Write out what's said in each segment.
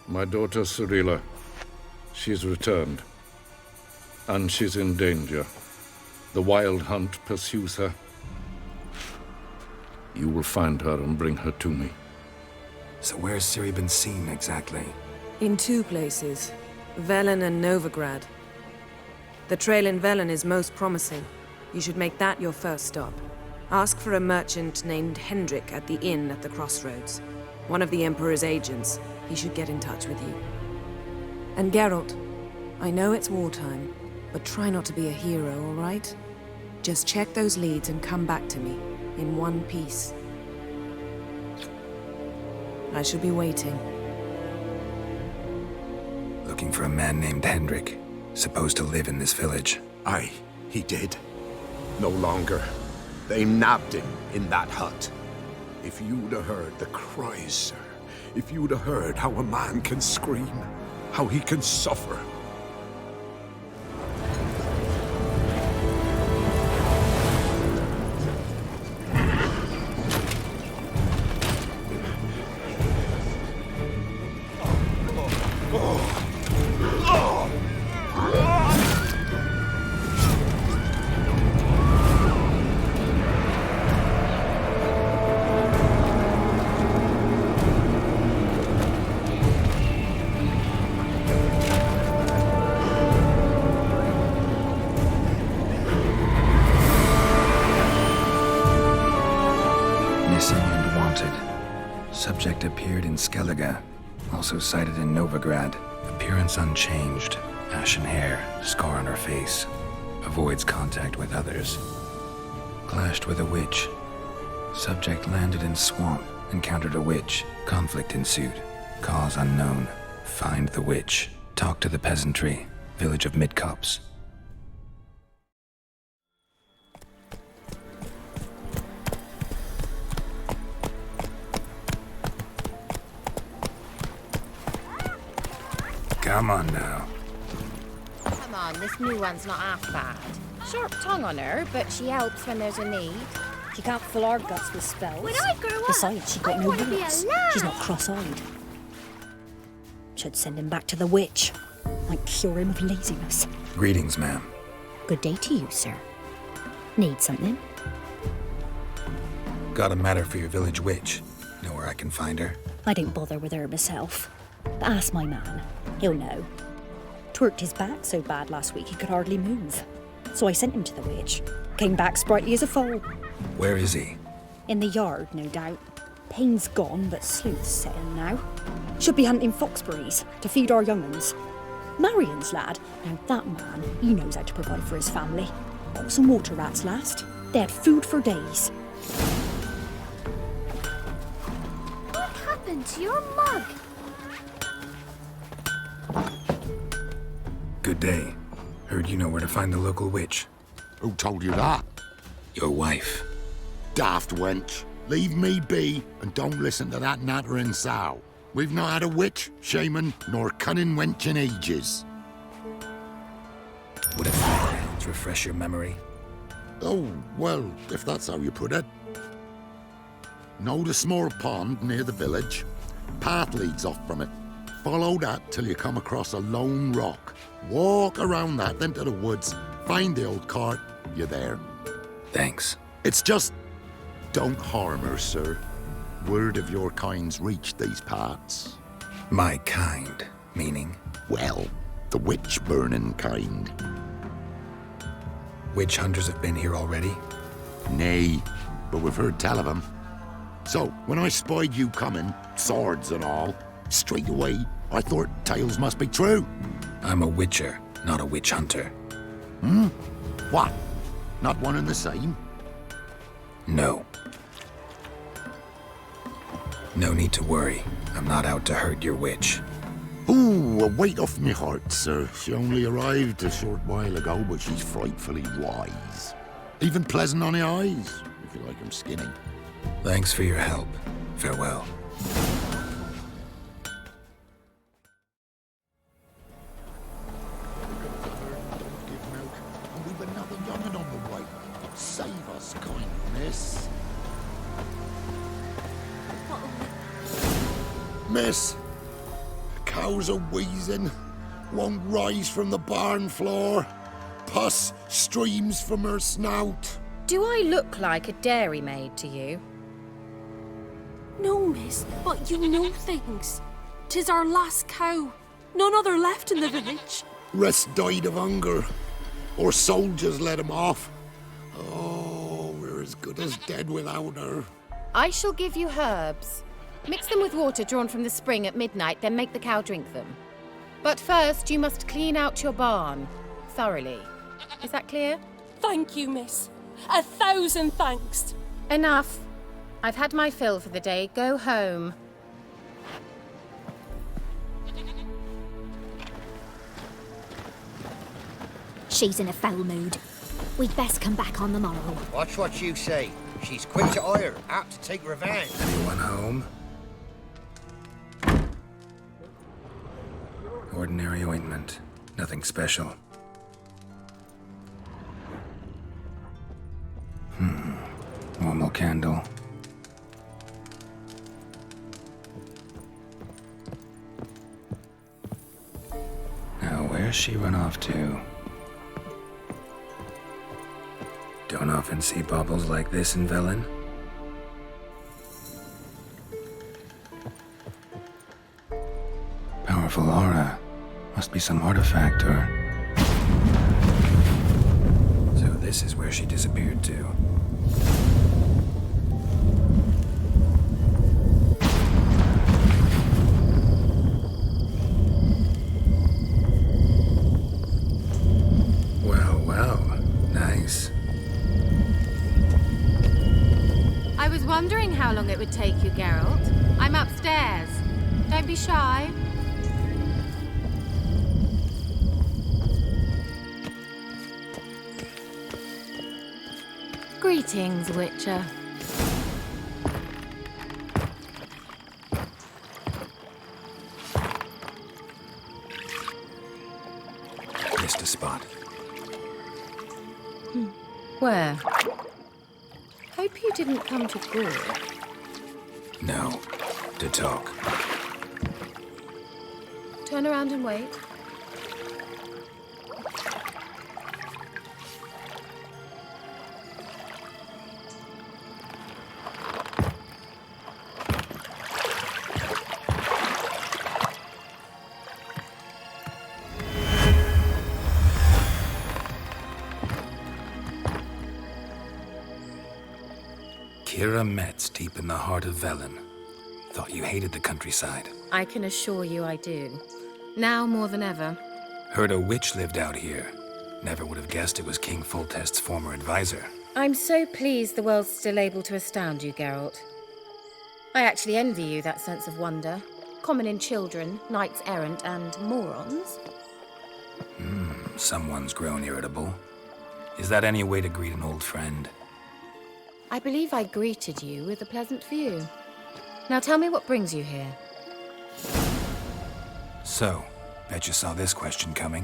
My daughter Cirilla. She's returned. And she's in danger. The Wild Hunt pursues her. You will find her and bring her to me. So where's Ciri been seen exactly? In two places. Velen and Novigrad. The trail in Velen is most promising. You should make that your first stop. Ask for a merchant named Hendrik at the inn at the crossroads. One of the Emperor's agents. He should get in touch with you. And Geralt, I know it's wartime, but try not to be a hero, all right? Just check those leads and come back to me, in one piece. I shall be waiting. Looking for a man named Hendrik, supposed to live in this village. Aye, he did. No longer. They nabbed him in that hut. If you'd have heard the cries, sir. If you'd have heard how a man can scream, how he can suffer. Missing and wanted. Subject appeared in Skellige, also sighted in Novigrad. Appearance unchanged. Ashen hair, scar on her face. Avoids contact with others. Clashed with a witch. Subject landed in swamp, encountered a witch. Conflict ensued. Cause unknown. Find the witch. Talk to the peasantry. Village of Midcopse. Come on now. Come on, this new one's not half bad. Sharp tongue on her, but she helps when there's a need. She can't fill our guts with spells. When I grow up, Besides, she got I no wanna be bullets. a lad. She's not cross-eyed. Should send him back to the witch. Might cure him of laziness. Greetings, ma'am. Good day to you, sir. Need something? Got a matter for your village witch. Know where I can find her? I don't bother with her myself. But ask my man. He'll know. Twerked his back so bad last week he could hardly move. So I sent him to the witch. Came back sprightly as a foal. Where is he? In the yard, no doubt. Pain's gone, but sleuth's set in now. Should be hunting foxberries to feed our young'uns. Marion's lad. Now that man, he knows how to provide for his family. Caught some water rats last. They had food for days. What happened to your mug? Good day. Heard you know where to find the local witch. Who told you that? Your wife. Daft wench. Leave me be and don't listen to that nattering sow. We've not had a witch, shaman, nor cunning wench in ages. Would a few rounds refresh your memory? Oh, well, if that's how you put it. Know the small pond near the village? Path leads off from it. Follow that till you come across a lone rock. Walk around that, then to the woods. Find the old cart. You're there. Thanks. It's just... don't harm her, sir. Word of your kind's reached these parts. My kind, meaning? Well, the witch-burning kind. Witch hunters have been here already? Nay, but we've heard tell of them. So, when I spied you coming, swords and all, straight away, I thought tales must be true. I'm a witcher, not a witch hunter. What? Not one and the same? No. No need to worry. I'm not out to hurt your witch. Ooh, a weight off me heart, sir. She only arrived a short while ago, but she's frightfully wise. Even pleasant on the eyes, if you like 'em skinny. Thanks for your help. Farewell. We've another young'un on the way. Save us, kind miss. Miss, Cows are wheezing, won't rise from the barn floor. Pus streams from her snout. Do I look like a dairymaid to you? No, miss, but you know things. 'Tis our last cow. None other left in the village. Rest died of hunger, or soldiers let him off. Oh, we're as good as dead without her. I shall give you herbs. Mix them with water drawn from the spring at midnight, then make the cow drink them. But first, you must clean out your barn thoroughly. Is that clear? Thank you, miss. 1,000 thanks. Enough. I've had my fill for the day. Go home. She's in a foul mood. We'd best come back on the morrow. Watch what you say. She's quick to ire, apt to take revenge. Anyone home? Ordinary ointment. Nothing special. Normal candle. Now, where's she run off to? Don't often see baubles like this in Velen. Powerful aura. Must be some artifact or... So this is where she disappeared to. Well, well. Nice. I was wondering how long it would take you, Geralt. I'm upstairs. Don't be shy. Greetings, Witcher. Missed a spot. Where? Hope you didn't come to Gore. No. To talk. Turn around and wait. Keira Metz, deep in the heart of Velen. Thought you hated the countryside. I can assure you I do. Now more than ever. Heard a witch lived out here. Never would have guessed it was King Foltest's former advisor. I'm so pleased the world's still able to astound you, Geralt. I actually envy you that sense of wonder. Common in children, knights errant, and morons. Someone's grown irritable. Is that any way to greet an old friend? I believe I greeted you with a pleasant view. Now tell me what brings you here. So, bet you saw this question coming.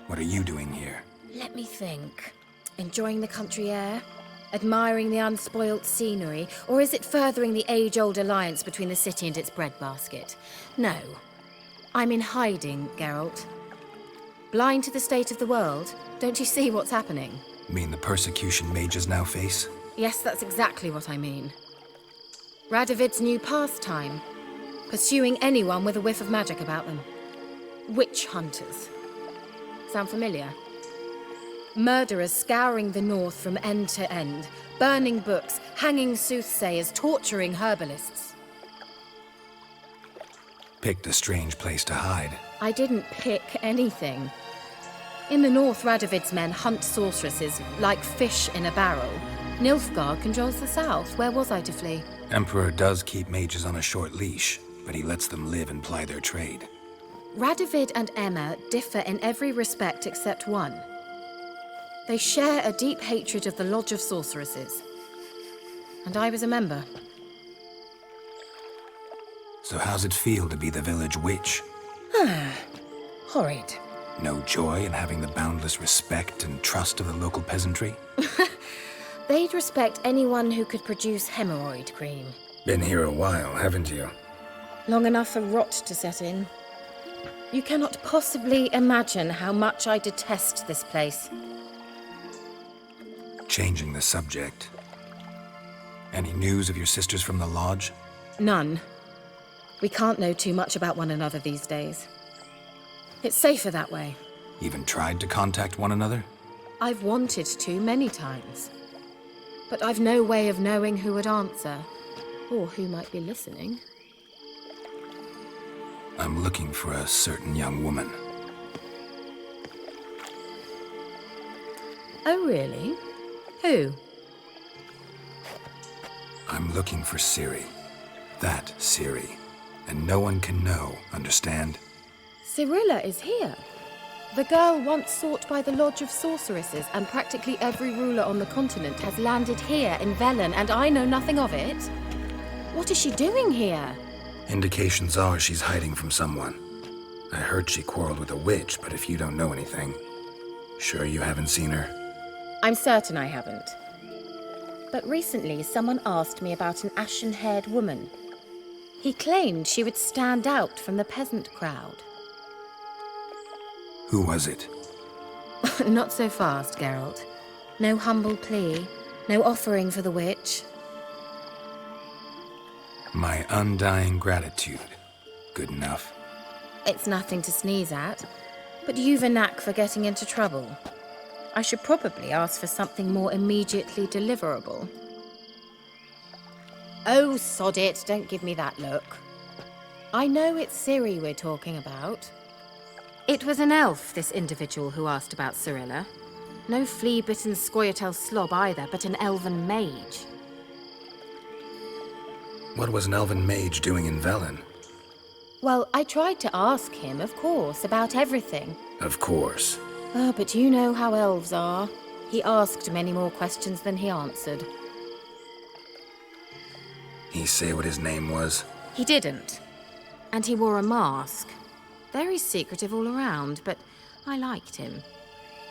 What are you doing here? Let me think. Enjoying the country air? Admiring the unspoilt scenery? Or is it furthering the age-old alliance between the city and its breadbasket? No. I'm in hiding, Geralt. Blind to the state of the world? Don't you see what's happening? Mean the persecution mages now face? Yes, that's exactly what I mean. Radovid's new pastime. Pursuing anyone with a whiff of magic about them. Witch hunters. Sound familiar? Murderers scouring the north from end to end, burning books, hanging soothsayers, torturing herbalists. Picked a strange place to hide. I didn't pick anything. In the north, Radovid's men hunt sorceresses like fish in a barrel. Nilfgaard controls the south. Where was I to flee? Emperor does keep mages on a short leash, but he lets them live and ply their trade. Radovid and Emma differ in every respect except one. They share a deep hatred of the Lodge of Sorceresses. And I was a member. So how's it feel to be the village witch? Horrid. No joy in having the boundless respect and trust of the local peasantry? They'd respect anyone who could produce hemorrhoid cream. Been here a while, haven't you? Long enough for rot to set in. You cannot possibly imagine how much I detest this place. Changing the subject. Any news of your sisters from the lodge? None. We can't know too much about one another these days. It's safer that way. Even tried to contact one another? I've wanted to many times. But I've no way of knowing who would answer, or who might be listening. I'm looking for a certain young woman. Oh, really? Who? I'm looking for Ciri. That Ciri. And no one can know, understand? Cirilla is here. The girl once sought by the Lodge of Sorceresses, and practically every ruler on the continent has landed here in Velen, and I know nothing of it. What is she doing here? Indications are she's hiding from someone. I heard she quarreled with a witch, but if you don't know anything, sure you haven't seen her? I'm certain I haven't. But recently, someone asked me about an ashen-haired woman. He claimed she would stand out from the peasant crowd. Who was it? Not so fast, Geralt. No humble plea, no offering for the witch. My undying gratitude. Good enough. It's nothing to sneeze at, but you've a knack for getting into trouble. I should probably ask for something more immediately deliverable. Oh, sod it, don't give me that look. I know it's Ciri we're talking about. It was an elf, this individual who asked about Cirilla. No flea-bitten Scoia'tael slob either, but an elven mage. What was an elven mage doing in Velen? Well, I tried to ask him, of course, about everything. Of course. Oh, but you know how elves are. He asked many more questions than he answered. He say what his name was? He didn't. And he wore a mask. Very secretive all around, but I liked him.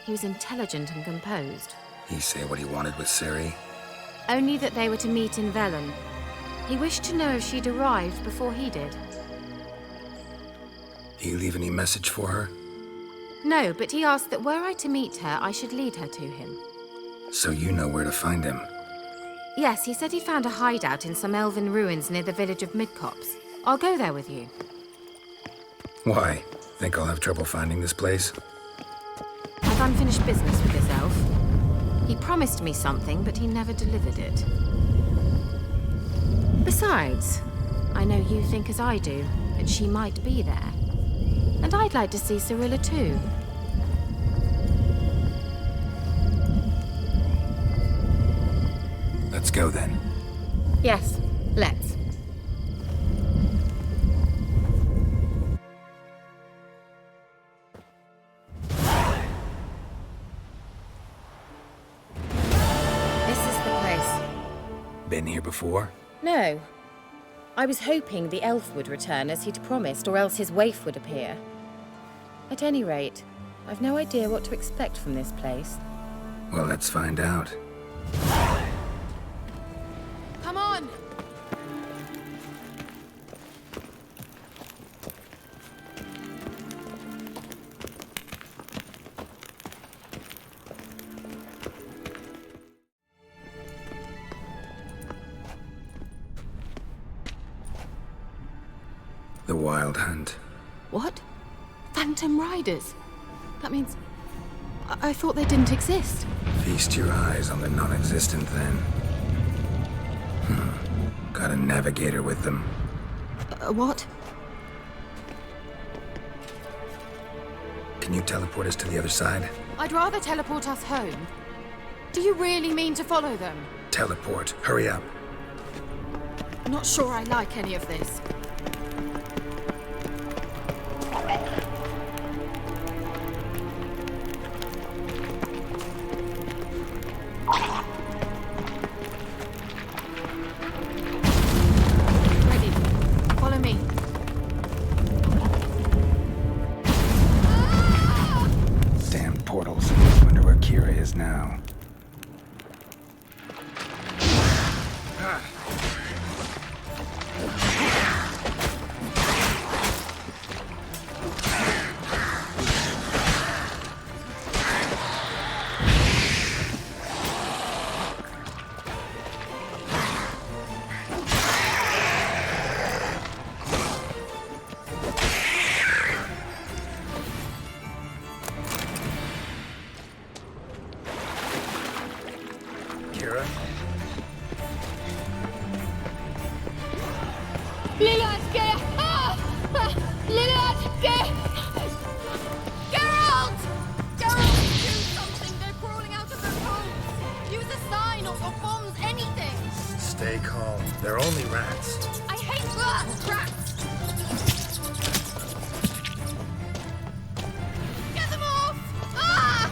He was intelligent and composed. He say what he wanted with Ciri? Only that they were to meet in Velen. He wished to know if she'd arrived before he did. He leave any message for her? No, but he asked that were I to meet her, I should lead her to him. So you know where to find him? Yes, he said he found a hideout in some elven ruins near the village of Midcopse. I'll go there with you. Why? Think I'll have trouble finding this place? I've unfinished business with this elf. He promised me something, but he never delivered it. Besides, I know you think as I do, that she might be there. And I'd like to see Cirilla too. Let's go then. Yes, let's. This is the place. Been here before? No. I was hoping the elf would return as he'd promised, or else his waif would appear. At any rate, I've no idea what to expect from this place. Well, let's find out. Come on! The Wild Hunt. What? Phantom Riders? That means... I thought they didn't exist. Feast your eyes on the non-existent then. Got a navigator with them. What? Can you teleport us to the other side? I'd rather teleport us home. Do you really mean to follow them? Teleport. Hurry up. Not sure I like any of this. Ready. Follow me. Damn portals. Wonder where Keira is now. Lilatke! Lilatke! Geralt! Geralt, do something! They're crawling out of their holes! Use a sign or bombs, anything! Stay calm. They're only rats. I hate rats! Rats! Get them off! Ah!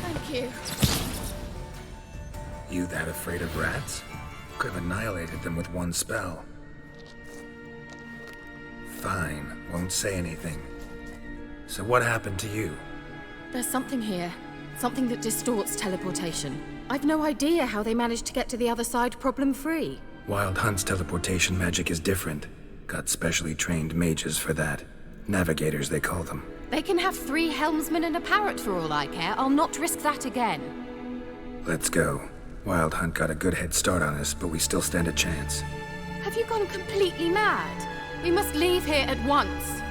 Thank you. You that afraid of rats? Could have annihilated them with one spell. Fine, won't say anything. So what happened to you? There's something here. Something that distorts teleportation. I've no idea how they managed to get to the other side problem-free. Wild Hunt's teleportation magic is different. Got specially trained mages for that. Navigators, they call them. They can have 3 helmsmen and a parrot for all I care. I'll not risk that again. Let's go. Wild Hunt got a good head start on us, but we still stand a chance. Have you gone completely mad? We must leave here at once.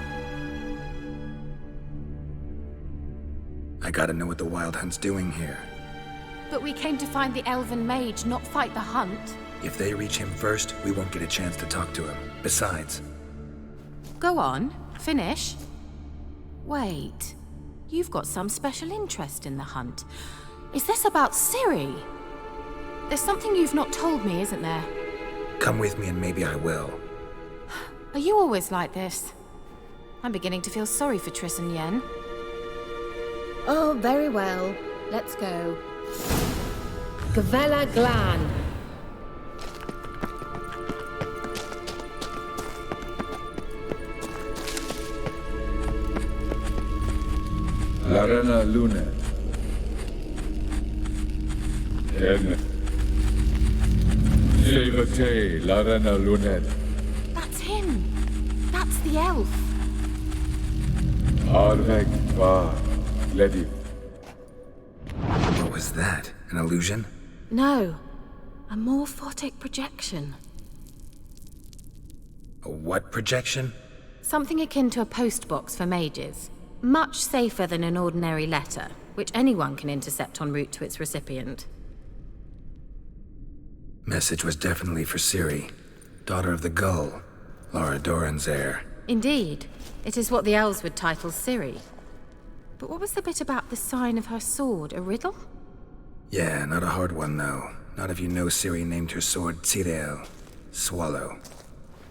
I gotta know what the Wild Hunt's doing here. But we came to find the elven mage, not fight the hunt. If they reach him first, we won't get a chance to talk to him. Besides... Go on, finish. Wait, you've got some special interest in the hunt. Is this about Ciri? There's something you've not told me, isn't there? Come with me and maybe I will. Are you always like this? I'm beginning to feel sorry for Triss and Yen. Oh, very well. Let's go. Gavella Glan. Larena Luna. Silvate, Larena Lunet. That's him. That's the elf. Arveg Va Ledi. What was that? An illusion? No. A morphotic projection. A what projection? Something akin to a postbox for mages. Much safer than an ordinary letter, which anyone can intercept en route to its recipient. Message was definitely for Ciri, daughter of the Gull, Lara Doran's heir. Indeed. It is what the elves would title Ciri. But what was the bit about the sign of her sword? A riddle? Yeah, not a hard one though. Not if you know Ciri named her sword Tsirel, swallow.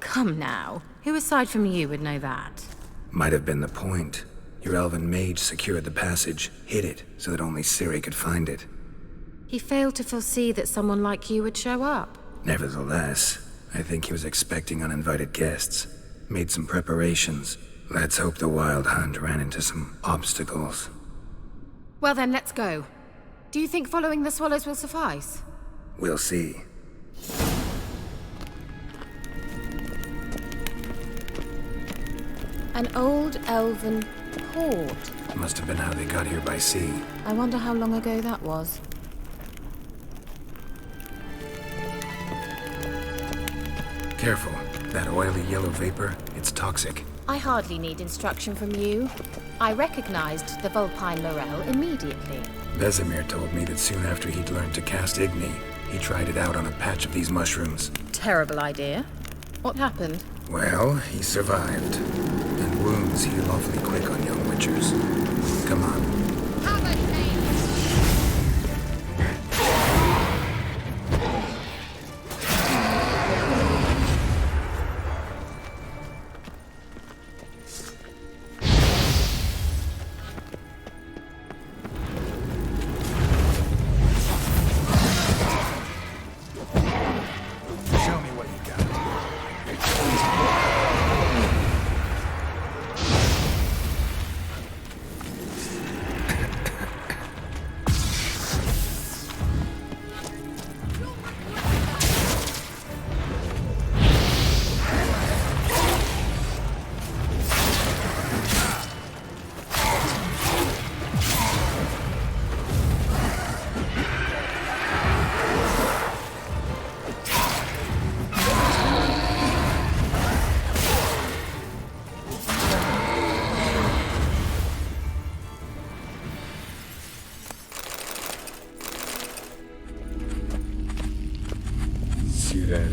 Come now. Who aside from you would know that? Might have been the point. Your elven mage secured the passage, hid it, so that only Ciri could find it. He failed to foresee that someone like you would show up. Nevertheless, I think he was expecting uninvited guests. Made some preparations. Let's hope the Wild Hunt ran into some obstacles. Well then, let's go. Do you think following the swallows will suffice? We'll see. An old elven port. Must have been how they got here by sea. I wonder how long ago that was. Careful. That oily yellow vapor, it's toxic. I hardly need instruction from you. I recognized the Vulpine Laurel immediately. Vesemir told me that soon after he'd learned to cast Igni, he tried it out on a patch of these mushrooms. Terrible idea. What happened? Well, he survived. And wounds heal awfully quick on young witchers. Come on. Sirel,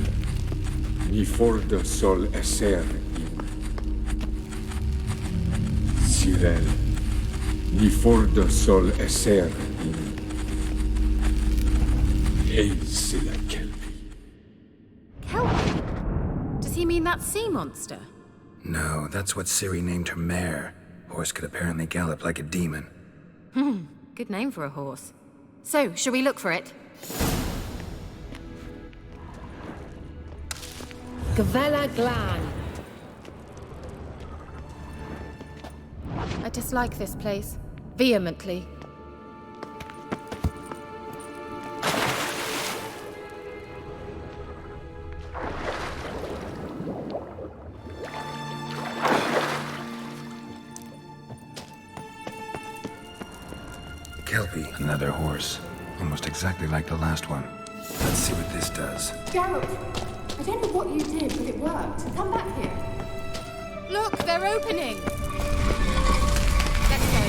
ni forda sol esser im. Sirel, ni forda sol esser im. Ei sila kelpi. Kelpie? Does he mean that sea monster? No, that's what Ciri named her mare. Horse could apparently gallop like a demon. Good name for a horse. So, shall we look for it? Gavella Glan. I dislike this place. Vehemently. Kelpie, another horse. Almost exactly like the last one. Let's see what this does. Geralt, I don't know what you did, but it worked. Come back here. Look, they're opening! Let's go.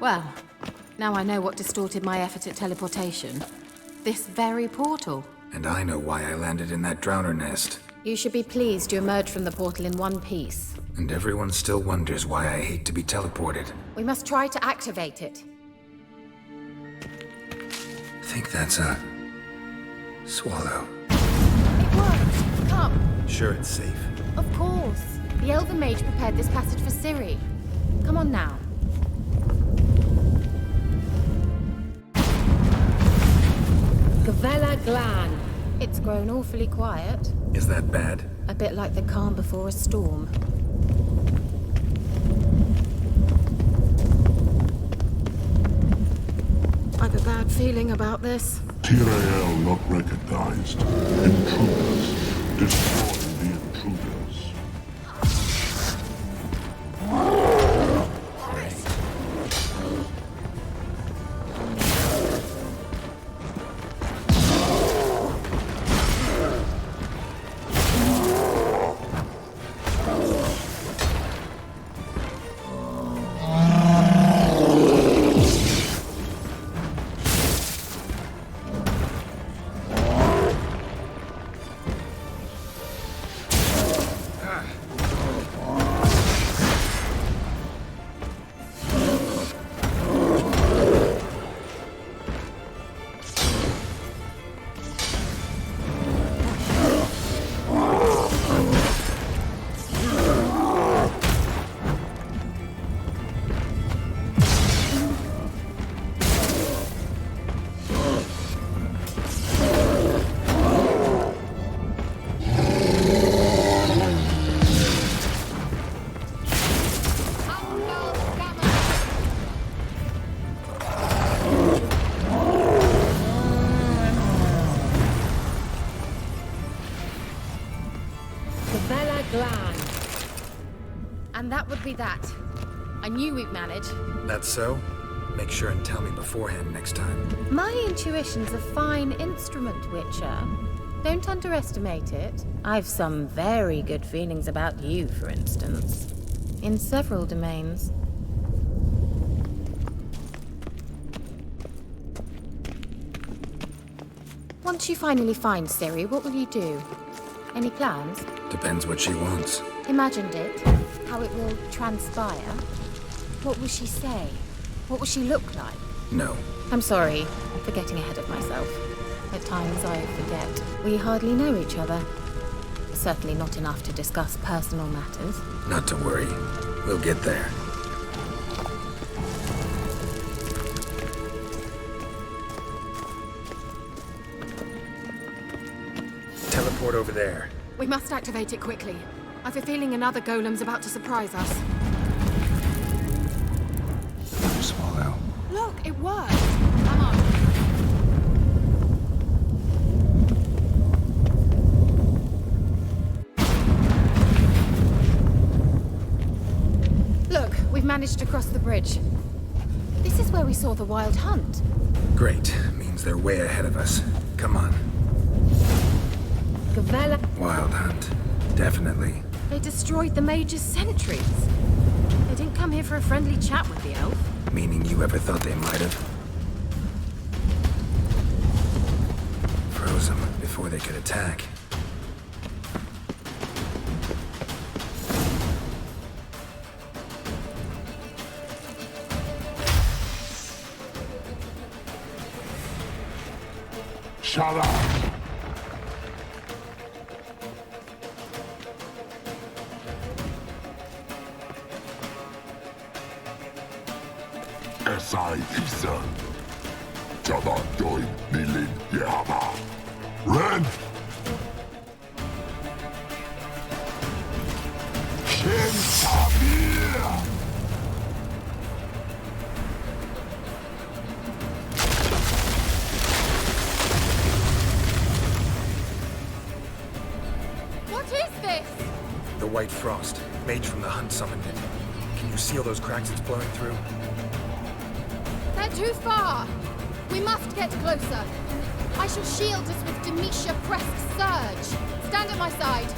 Well, now I know what distorted my effort at teleportation. This very portal. And I know why I landed in that drowner nest. You should be pleased you emerged from the portal in one piece. And everyone still wonders why I hate to be teleported. We must try to activate it. Think that's a... swallow. It worked! Come! Sure it's safe? Of course. The Elven Mage prepared this passage for Ciri. Come on now. Gavella Glan. It's grown awfully quiet. Is that bad? A bit like the calm before a storm. I've a bad feeling about this. Tyrael not recognized. Intruders. Destroy the intruders. And that would be that. I knew we'd manage. That's so? Make sure and tell me beforehand next time. My intuition's a fine instrument, Witcher. Don't underestimate it. I've some very good feelings about you, for instance. In several domains. Once you finally find Ciri, what will you do? Any plans? Depends what she wants. Imagined it. How it will transpire. What will she say? What will she look like? No. I'm sorry for getting ahead of myself. At times I forget. We hardly know each other. Certainly not enough to discuss personal matters. Not to worry. We'll get there. Teleport over there. We must activate it quickly. I've a feeling another golem's about to surprise us. Another swallow. Look, it worked! Come on. Look, we've managed to cross the bridge. This is where we saw the wild hunt. Great. Means they're way ahead of us. Come on. Gavella. Wild hunt. Definitely. They destroyed the Mage's sentries. They didn't come here for a friendly chat with the elf. Meaning you ever thought they might have? Froze them before they could attack. Shut up! SI Isa. Java Joy Nilin Yama. Ren! Shin Samir! What is this? The White Frost. Mage from the Hunt summoned it. Can you seal those cracks it's blowing through? They're too far. We must get closer. I shall shield us with Demetia Pressed Surge. Stand at my side.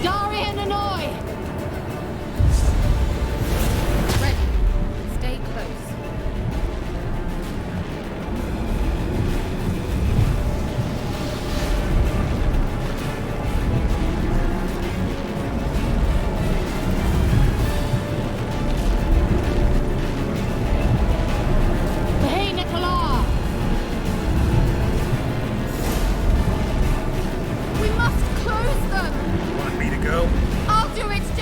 Darian Annoy! Ready. Stay close. I'll do it!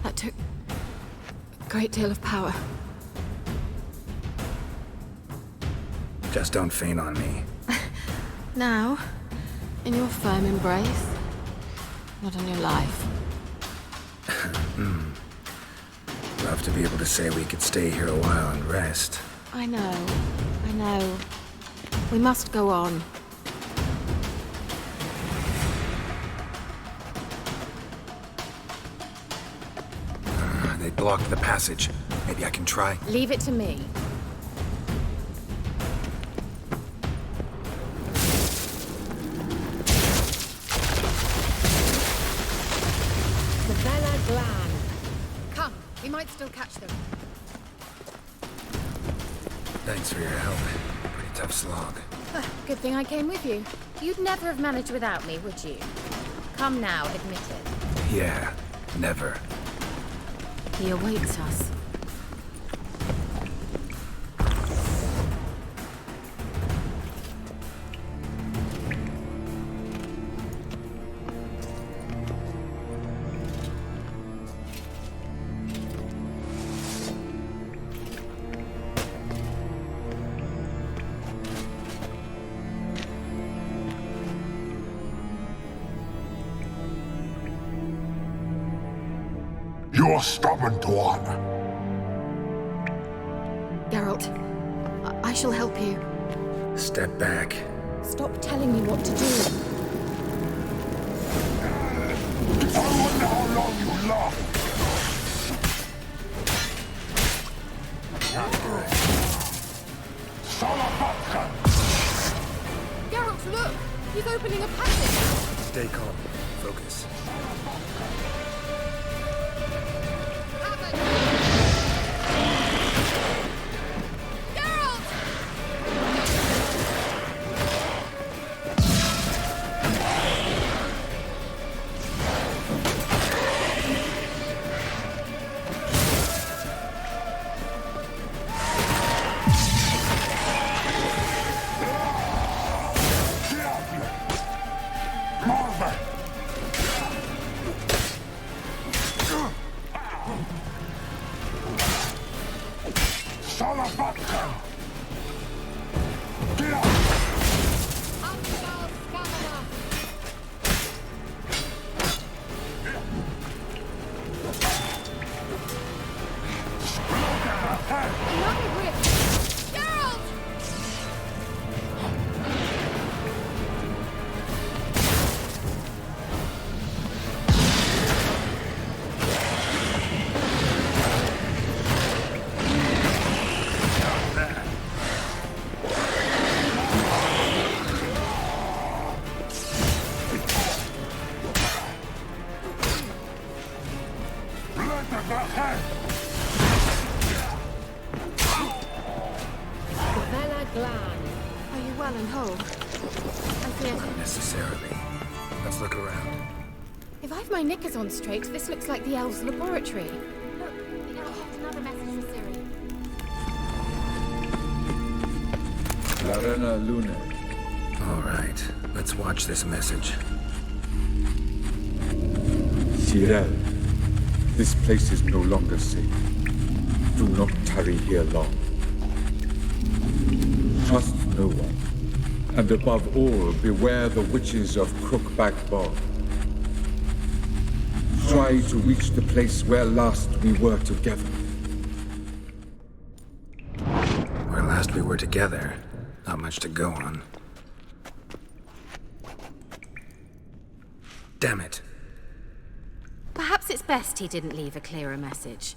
That took a great deal of power. Just don't faint on me. Now, in your firm embrace, not in your life. Love to be able to say we could stay here a while and rest. I know. We must go on. They blocked the passage. Maybe I can try. Leave it to me. Come, we might still catch them. Thanks for your help. Pretty tough slog. Good thing I came with you. You'd never have managed without me, would you? Come now, admit it. Yeah, never. He awaits us. You're stubborn one. Geralt, I shall help you. Step back. Stop telling me what to do. I wonder how long you last. Geralt, look! He's opening a passage! Stay calm. Focus. Are you well and whole? I fear... Not necessarily. Let's look around. If I've my knickers on straight, this looks like the elves' laboratory. Look, the elf has another message for Ciri. Larena Luna. All right, let's watch this message. Cyril, this place is no longer safe. Do not tarry here long. Trust no one. And above all, beware the witches of Crookback Bog. Try to reach the place where last we were together. Where last we were together, not much to go on. Damn it. Perhaps it's best he didn't leave a clearer message.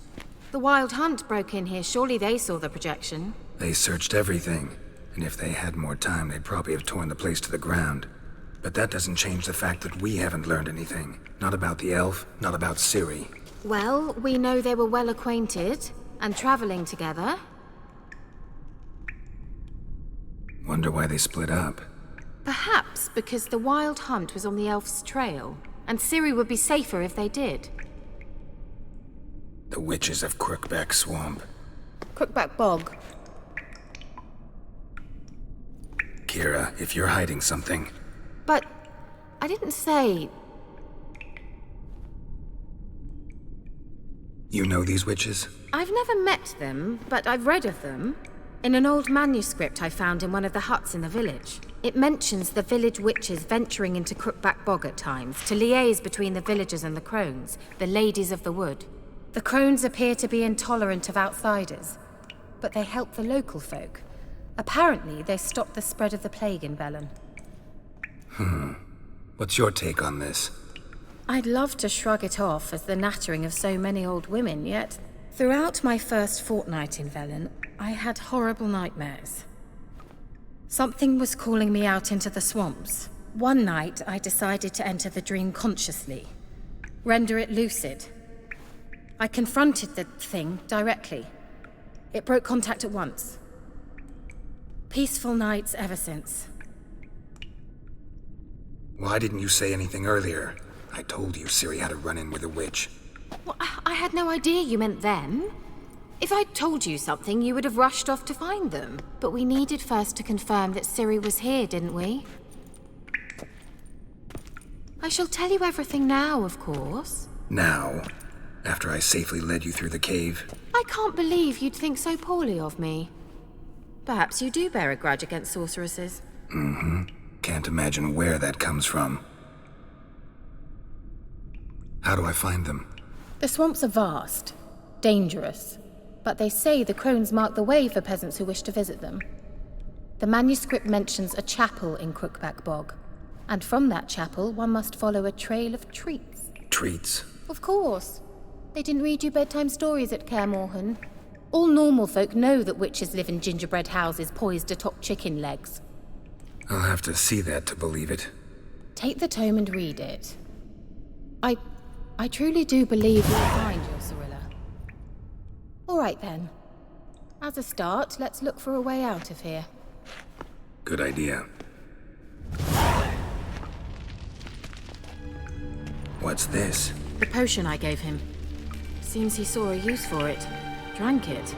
The Wild Hunt broke in here. Surely they saw the projection. They searched everything. And if they had more time, they'd probably have torn the place to the ground. But that doesn't change the fact that we haven't learned anything. Not about the elf, not about Ciri. Well, we know they were well acquainted and traveling together. Wonder why they split up. Perhaps because the Wild Hunt was on the elf's trail, and Ciri would be safer if they did. The witches of Crookback Swamp. Crookback Bog. Keira, if you're hiding something... But I didn't say... You know these witches? I've never met them, but I've read of them. In an old manuscript I found in one of the huts in the village. It mentions the village witches venturing into Crookback Bog at times to liaise between the villagers and the crones, the ladies of the wood. The crones appear to be intolerant of outsiders, but they help the local folk. Apparently, they stopped the spread of the plague in Velen. What's your take on this? I'd love to shrug it off as the nattering of so many old women, yet throughout my first fortnight in Velen, I had horrible nightmares. Something was calling me out into the swamps. One night, I decided to enter the dream consciously, render it lucid. I confronted the thing directly. It broke contact at once. Peaceful nights ever since. Why didn't you say anything earlier? I told you Ciri had a run-in with a witch. Well, I had no idea you meant them. If I'd told you something, you would have rushed off to find them. But we needed first to confirm that Ciri was here, didn't we? I shall tell you everything now, of course. Now? After I safely led you through the cave? I can't believe you'd think so poorly of me. Perhaps you do bear a grudge against sorceresses. Can't imagine where that comes from. How do I find them? The swamps are vast, dangerous, but they say the crones mark the way for peasants who wish to visit them. The manuscript mentions a chapel in Crookback Bog, and from that chapel one must follow a trail of treats. Treats? Of course. They didn't read you bedtime stories at Kaer Morhen. All normal folk know that witches live in gingerbread houses poised atop chicken legs. I'll have to see that to believe it. Take the tome and read it. I truly do believe you'll find your Cirilla. All right then. As a start, let's look for a way out of here. Good idea. What's this? The potion I gave him. Seems he saw a use for it. Drank it.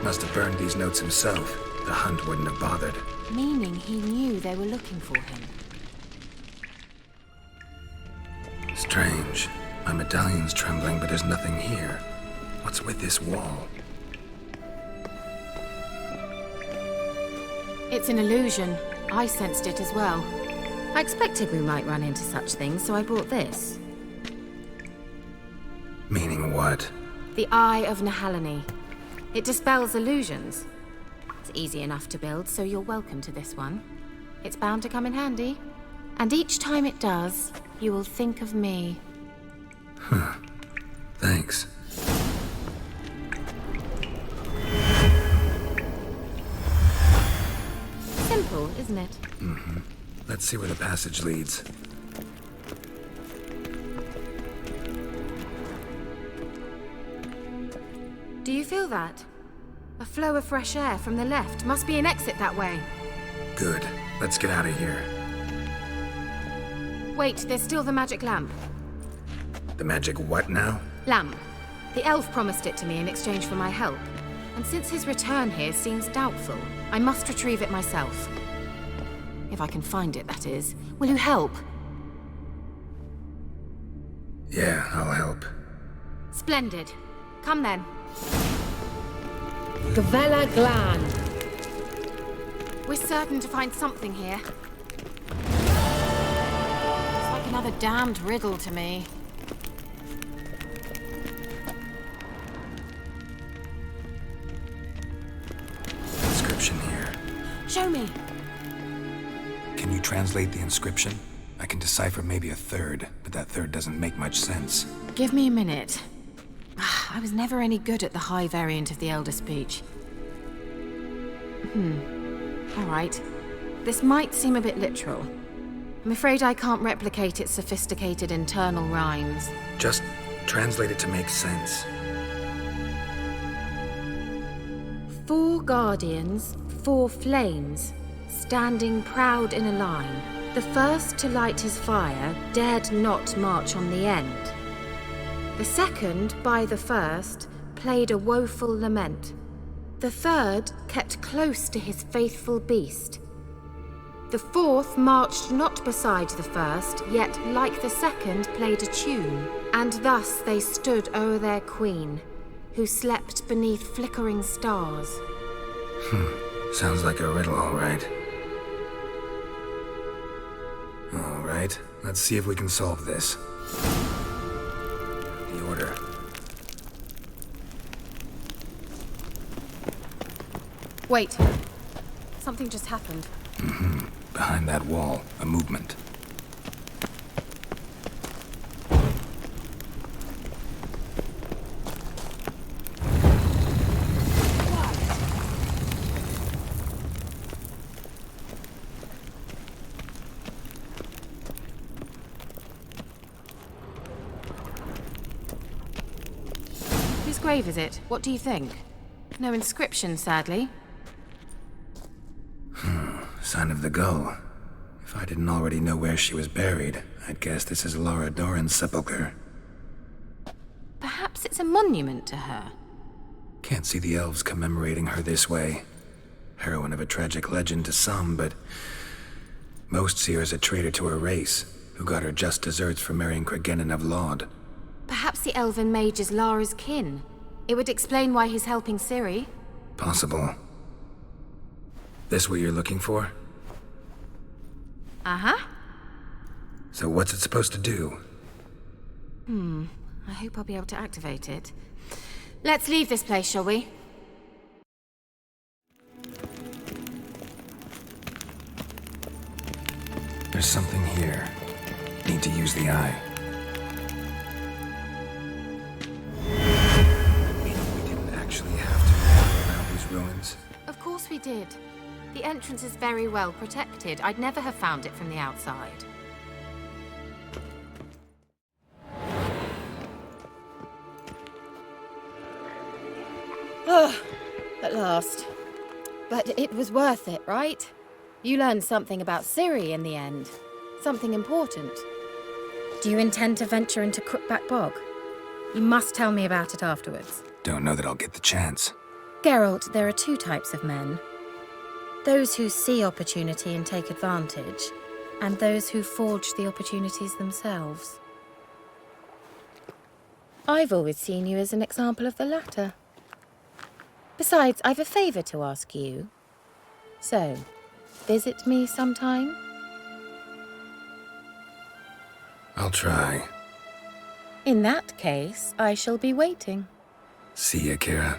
Must have burned these notes himself. The hunt wouldn't have bothered. Meaning he knew they were looking for him. Strange. My medallion's trembling, but there's nothing here. What's with this wall? It's an illusion. I sensed it as well. I expected we might run into such things, so I brought this. Meaning what? The Eye of Nehaleni. It dispels illusions. It's easy enough to build, so you're welcome to this one. It's bound to come in handy. And each time it does, you will think of me. Thanks. Simple, isn't it? Let's see where the passage leads. Do you feel that? A flow of fresh air from the left. Must be an exit that way. Good. Let's get out of here. Wait, there's still the magic lamp. The magic what now? Lamp. The elf promised it to me in exchange for my help. And since his return here seems doubtful, I must retrieve it myself. If I can find it, that is. Will you help? Yeah, I'll help. Splendid. Come then. Gavella Glan. We're certain to find something here. It's like another damned riddle to me. Inscription here. Show me. Can you translate the inscription? I can decipher maybe a third, but that third doesn't make much sense. Give me a minute. I was never any good at the high variant of the Elder Speech. All right. This might seem a bit literal. I'm afraid I can't replicate its sophisticated internal rhymes. Just translate it to make sense. 4 guardians, 4 flames, standing proud in a line. The first to light his fire dared not march on the end. The second, by the first, played a woeful lament. The third kept close to his faithful beast. The fourth marched not beside the first, yet like the second played a tune. And thus they stood o'er their queen, who slept beneath flickering stars. Sounds like a riddle, all right. All right, let's see if we can solve this. The order. Wait. Something just happened. Behind that wall, a movement. Whose grave is it? What do you think? No inscription, sadly. Sign of the gull. If I didn't already know where she was buried, I'd guess this is Laura Doran's sepulchre. Perhaps it's a monument to her. Can't see the elves commemorating her this way. Heroine of a tragic legend to some, but most see her as a traitor to her race, who got her just deserts for marrying Cregennan of Laud. Perhaps the elven mage is Lara's kin. It would explain why he's helping Ciri. Possible. This what you're looking for? Uh-huh. So what's it supposed to do? I hope I'll be able to activate it. Let's leave this place, shall we? There's something here. Need to use the eye. We didn't actually have to walk around these ruins. Of course we did. The entrance is very well protected. I'd never have found it from the outside. At last. But it was worth it, right? You learned something about Ciri in the end. Something important. Do you intend to venture into Crookback Bog? You must tell me about it afterwards. Don't know that I'll get the chance. Geralt, there are two types of men. Those who see opportunity and take advantage, and those who forge the opportunities themselves. I've always seen you as an example of the latter. Besides, I've a favor to ask you. So, visit me sometime? I'll try. In that case, I shall be waiting. See ya, Keira.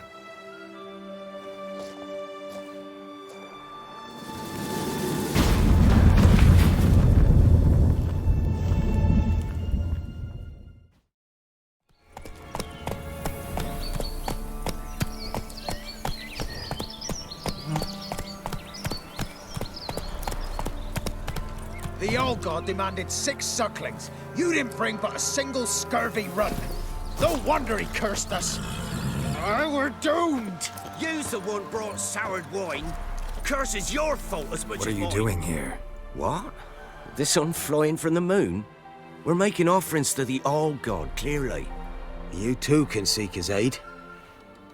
The old god demanded 6 sucklings. You didn't bring but a single scurvy run. No wonder he cursed us. We're doomed. You's the one brought soured wine. Curse is your fault as much as What are you mine. doing here? What? The sun flying from the moon? We're making offerings to the old god, clearly. You too can seek his aid.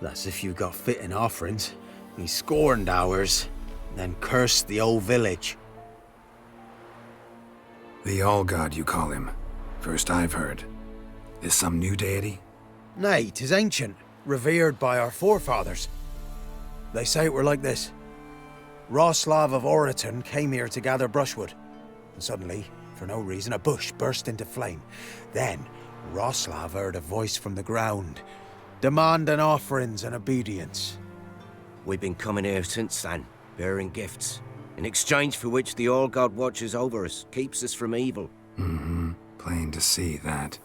That's if you've got fitting offerings. He scorned ours, then cursed the old village. The All-God, you call him. First I've heard. Is some new deity? Nay, 'tis ancient, revered by our forefathers. They say it were like this. Roslav of Oriton came here to gather brushwood, and suddenly, for no reason, a bush burst into flame. Then, Roslav heard a voice from the ground, demanding offerings and obedience. We've been coming here since then, bearing gifts, in exchange for which the All-God watches over us, keeps us from evil. Plain to see that.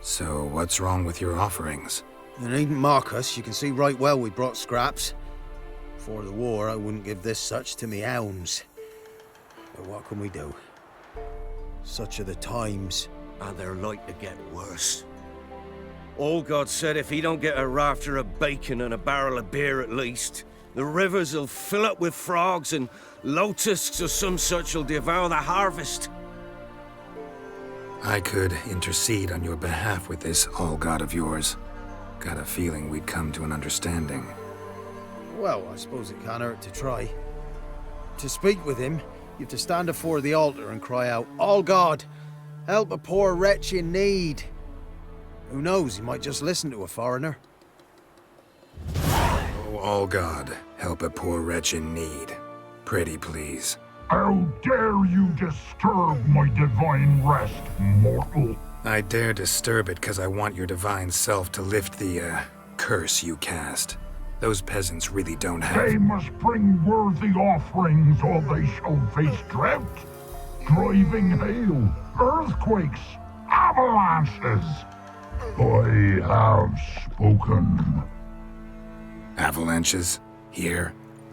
So, what's wrong with your offerings? You needn't mock us, you can see right well we brought scraps. Before the war, I wouldn't give this such to me hounds. But what can we do? Such are the times. And they're like to get worse. All-God said if he don't get a rafter of bacon and a barrel of beer at least, the rivers will fill up with frogs and locusts or some such will devour the harvest. I could intercede on your behalf with this All-God of yours. Got a feeling we'd come to an understanding. Well, I suppose it can't hurt to try. To speak with him, you have to stand before the altar and cry out, "All God, help a poor wretch in need." Who knows, he might just listen to a foreigner. Oh, all God, help a poor wretch in need. Pretty please. How dare you disturb my divine rest, mortal? I dare disturb it because I want your divine self to lift the, curse you cast. Those peasants really don't have... They must bring worthy offerings or they shall face drought, driving hail, earthquakes, avalanches. I have spoken. Avalanches? Here?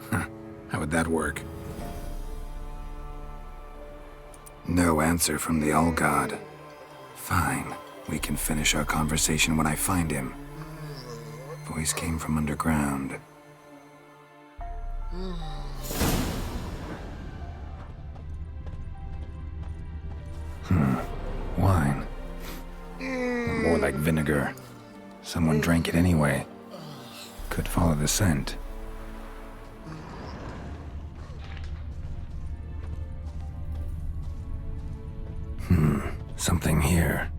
Huh. How would that work? No answer from the All-God. Fine. We can finish our conversation when I find him. Voice came from underground. Wine. More like vinegar. Someone drank it anyway. Could follow the scent. Something here.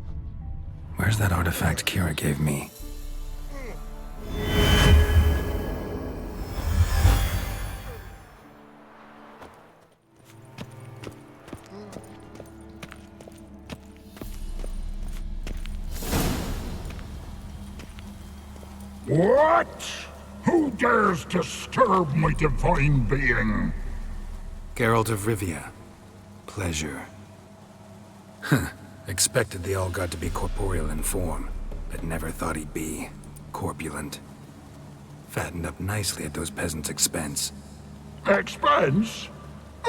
Where's that artifact Keira gave me? What? Who dares disturb my divine being? Geralt of Rivia. Pleasure. Huh. Expected the All-God to be corporeal in form, but never thought he'd be corpulent. Fattened up nicely at those peasants' expense. Expense?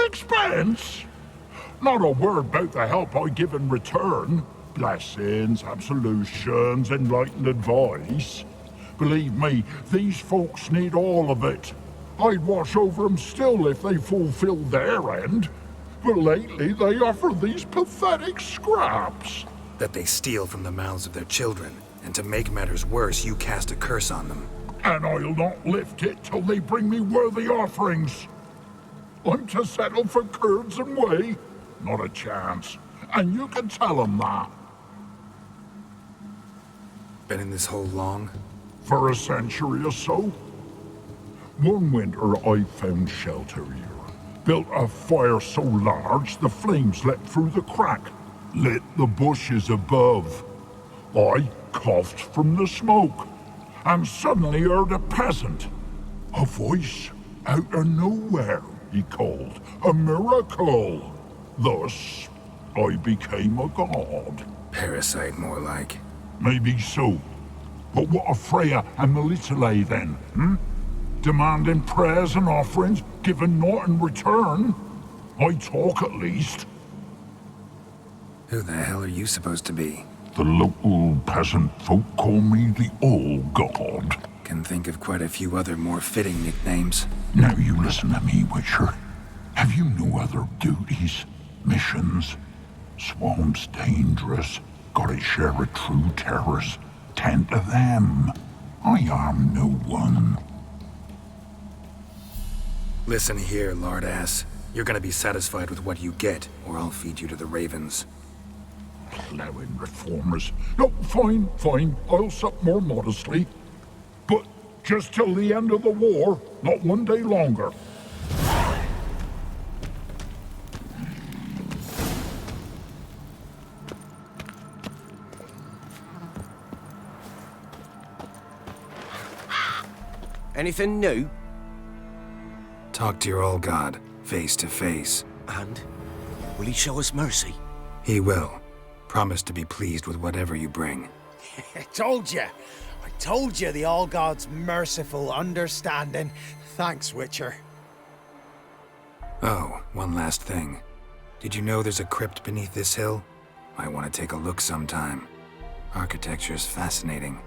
Expense? Not a word about the help I give in return. Blessings, absolutions, enlightened advice. Believe me, these folks need all of it. I'd watch over them still if they fulfilled their end. But lately they offer these pathetic scraps. That they steal from the mouths of their children, and to make matters worse, you cast a curse on them. And I'll not lift it till they bring me worthy offerings. I'm to settle for curds and whey? Not a chance. And you can tell them that. Been in this hole long? For a century or so. One winter I found shelter here. Built a fire so large the flames leapt through the crack, lit the bushes above. I coughed from the smoke, and suddenly heard a peasant. A voice out of nowhere, he called. A miracle. Thus, I became a god. Parasite, more like. Maybe so. But what of Freya and Melitele then, Demanding prayers and offerings, given naught in return. I talk at least. Who the hell are you supposed to be? The local peasant folk call me the All-God. Can think of quite a few other more fitting nicknames. Now you listen to me, Witcher. Have you no other duties? Missions? Swamp's dangerous. Gotta share a true terrors. Tend to them. I am no one. Listen here, lardass. You're gonna be satisfied with what you get, or I'll feed you to the ravens. Plowing reformers. No, fine. I'll sup more modestly. But just till the end of the war, not one day longer. Anything new? Talk to your All-God, face to face. And? Will he show us mercy? He will. Promise to be pleased with whatever you bring. I told you the All-God's merciful, understanding. Thanks, Witcher. Oh, one last thing. Did you know there's a crypt beneath this hill? Might want to take a look sometime. Architecture's fascinating.